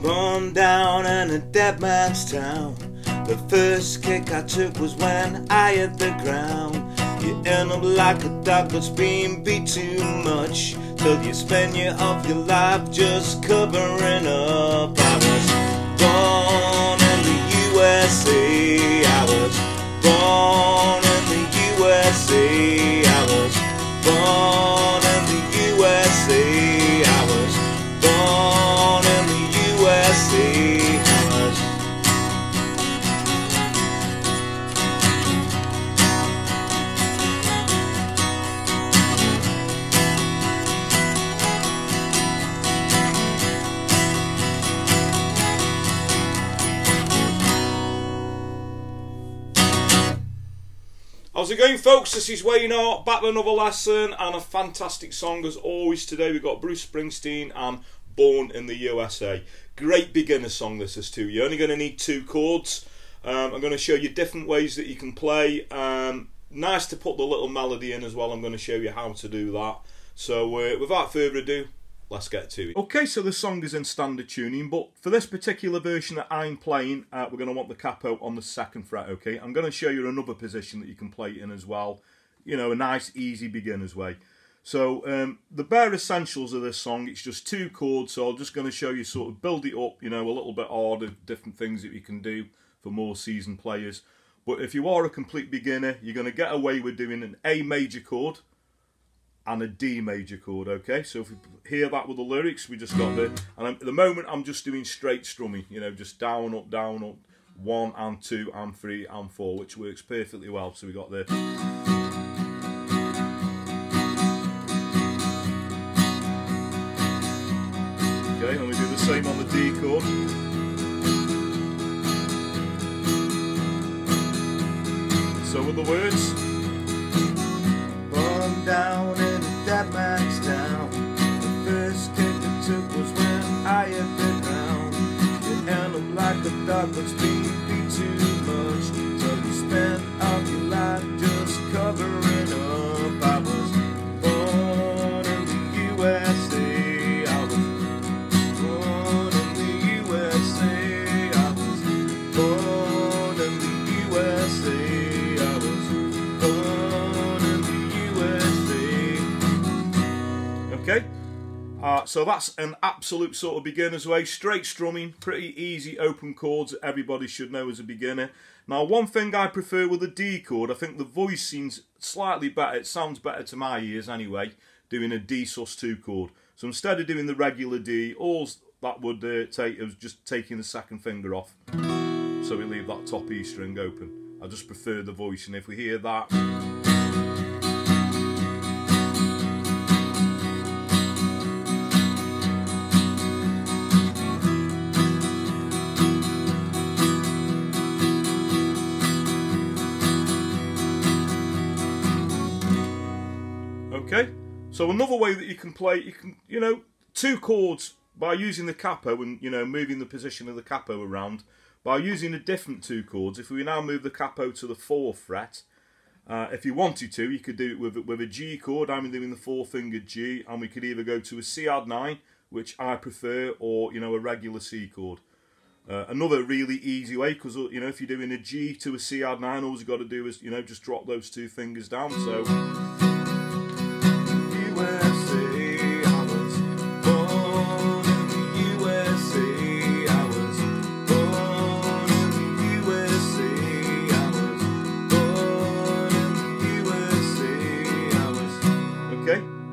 Born down in a dead man's town. The first kick I took was when I hit the ground. You end up like a dog that's been beat too much, till you spend year of your life just covering up. I was born in the U.S.A. I was born in the U.S.A. I was born in the U.S.A. I was born in the U.S.A. How's it going, folks? This is Wayne Hart, back with another lesson and a fantastic song as always. Today we've got Bruce Springsteen and Born in the U.S.A. Great beginner song this is too. You're only going to need 2 chords. I'm going to show you different ways that you can play. Nice to put the little melody in as well. I'm going to show you how to do that. So without further ado, let's get to it. Okay, so the song is in standard tuning, but for this particular version that I'm playing, we're going to want the capo on the 2nd fret, okay? I'm going to show you another position that you can play it in as well. You know, a nice, easy beginner's way. So, the bare essentials of this song, it's just 2 chords, so I'm just going to show you sort of build it up, you know, a little bit harder, different things that you can do for more seasoned players. But if you are a complete beginner, you're going to get away with doing an A major chord and a D major chord, okay? So if you hear that with the lyrics, we just got the, and at the moment I'm just doing straight strumming, you know, just down, up, 1 and 2 and 3 and 4, which works perfectly well. So we got the, okay, and we do the same on the D chord. So with the words, born down in that man's town. The first kick I took was when I hit the ground. You end up like a dog that's been beat too much, till you spend all your life just covering up. I was born in the U.S.A. I was born in the U.S.A. I was born in the U.S.A. I was born in the U.S.A. Okay, so that's an absolute sort of beginner's way, straight strumming, pretty easy open chords that everybody should know as a beginner. Now, one thing I prefer with the D chord, I think the voice seems slightly better, it sounds better to my ears anyway, doing a D sus2 chord. So instead of doing the regular D, all that would take is just taking the 2nd finger off, so we leave that top E string open. I just prefer the voice, and if we hear that, okay, so another way that you can play, you can, you know, 2 chords by using the capo and, you know, moving the position of the capo around. By using a different 2 chords, if we now move the capo to the 4th fret, if you wanted to, you could do it with a G chord. I'm doing the 4-fingered G, and we could either go to a C-add-9, which I prefer, or, you know, a regular C chord. Another really easy way, because, you know, if you're doing a G to a C-add-9, all you've got to do is, you know, just drop those 2 fingers down. So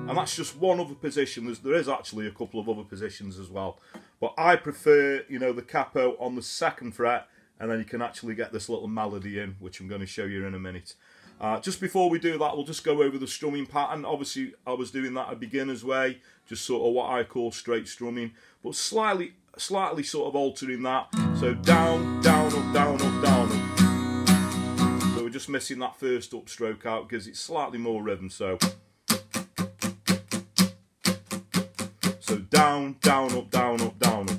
and that's just one other position. There is actually a couple of other positions as well, but I prefer, you know, the capo on the 2nd fret, and then you can actually get this little melody in, which I'm going to show you in a minute. Just before we do that, we'll just go over the strumming pattern. Obviously, I was doing that a beginner's way, just sort of what I call straight strumming, but slightly sort of altering that. So down, down, up, down, up, down, up. So we're just missing that first upstroke out because it's slightly more rhythm. So down, down, up, down, up, down, up.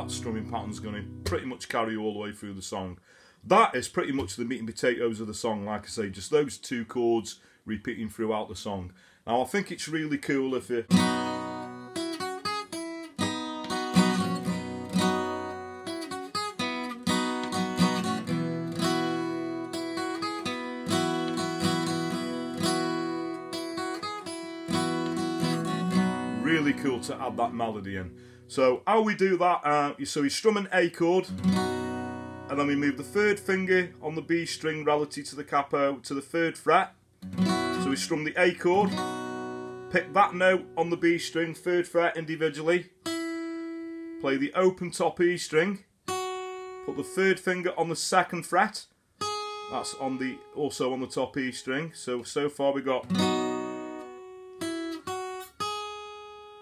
that strumming pattern's going to pretty much carry all the way through the song. That is pretty much the meat and potatoes of the song, like I say, just those two chords repeating throughout the song. Now I think it's really cool if you... Really cool to add that melody in. So how we do that, so we strum an A chord, and then we move the third finger on the B string relative to the capo to the 3rd fret. So we strum the A chord, pick that note on the B string, 3rd fret individually, play the open top E string, put the 3rd finger on the 2nd fret, that's on the also on the top E string. So far we got...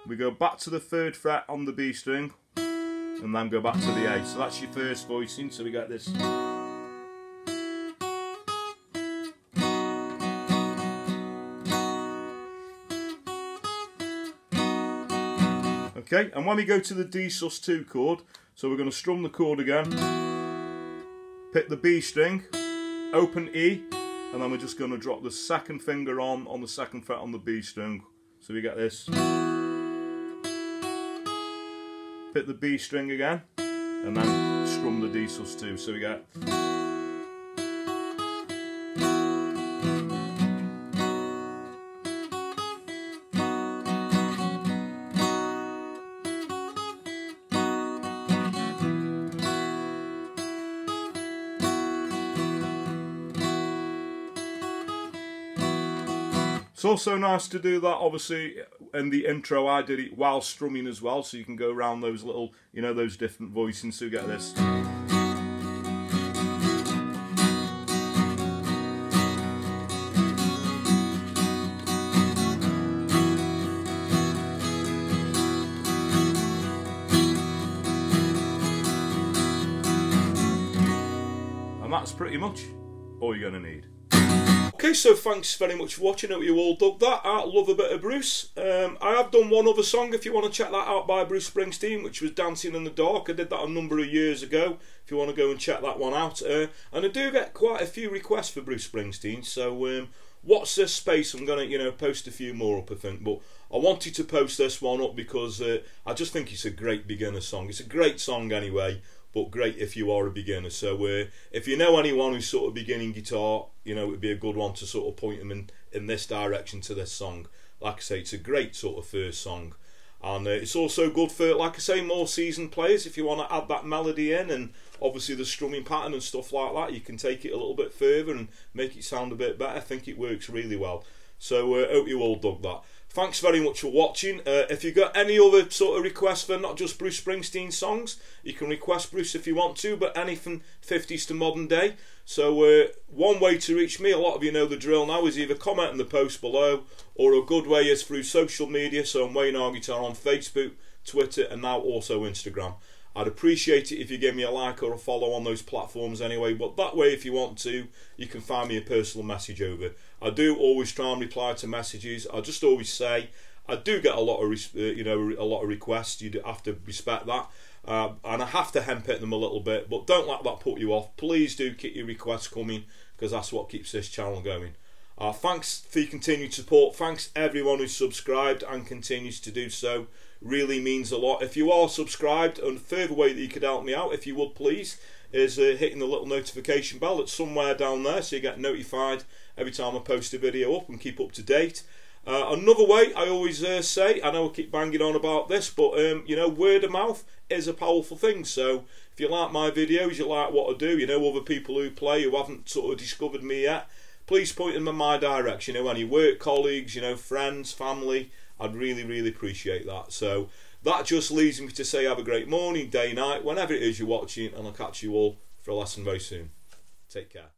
We go back to the 3rd fret on the B string, and then go back to the A. So that's your first voicing, so we get this. Okay, and when we go to the D sus2 chord, so we're going to strum the chord again, pick the B string, open E, and then we're just going to drop the 2nd finger on the 2nd fret on the B string. So we get this. Pick the B string again, and then strum the D sus2. So we get... It's also nice to do that, obviously, in the intro I did it while strumming as well, so you can go around those little, you know, those different voicings, so you get this. And that's pretty much all you're going to need. Okay, so thanks very much for watching. I hope you all dug that. I love a bit of Bruce. I have done one other song, if you want to check that out, by Bruce Springsteen, which was Dancing in the Dark. I did that a number of years ago, if you want to go and check that one out. And I do get quite a few requests for Bruce Springsteen, so watch this space. I'm going to, post a few more up, I think. But I wanted to post this one up because I just think it's a great beginner song. It's a great song anyway, but great if you are a beginner. So if you know anyone who's sort of beginning guitar, it would be a good one to sort of point them in this direction to this song. Like I say, it's a great sort of first song. And it's also good for, like I say, more seasoned players. If you want to add that melody in, and obviously the strumming pattern and stuff like that, you can take it a little bit further and make it sound a bit better. I think it works really well. So I hope you all dug that. Thanks very much for watching. If you've got any other sort of requests for not just Bruce Springsteen songs, you can request Bruce if you want to, but anything 50s to modern day. So one way to reach me, a lot of you know the drill now, is either comment in the post below, or a good way is through social media. So I'm Wayne R Guitar on Facebook, Twitter, and now also Instagram. I'd appreciate it if you give me a like or a follow on those platforms anyway, but that way, if you want to, you can find me a personal message over. I do always try and reply to messages. I just always say I do get a lot of a lot of requests. You do have to respect that, and I have to hemp-it them a little bit, but don't let that put you off. Please do keep your requests coming, because that's what keeps this channel going. Thanks for your continued support. Thanks everyone who's subscribed and continues to do so. Really means a lot. If you are subscribed, and a further way that you could help me out, if you would please, is hitting the little notification bell that's somewhere down there, so you get notified every time I post a video up and keep up to date. Another way I always say, I know I keep banging on about this, but word of mouth is a powerful thing. So if you like my videos, you like what I do, other people who play who haven't sort of discovered me yet, please point them in my direction. Any work colleagues, friends, family, I'd really, really appreciate that. So that just leaves me to say have a great morning, day, night, whenever it is you're watching, and I'll catch you all for a lesson very soon. Take care.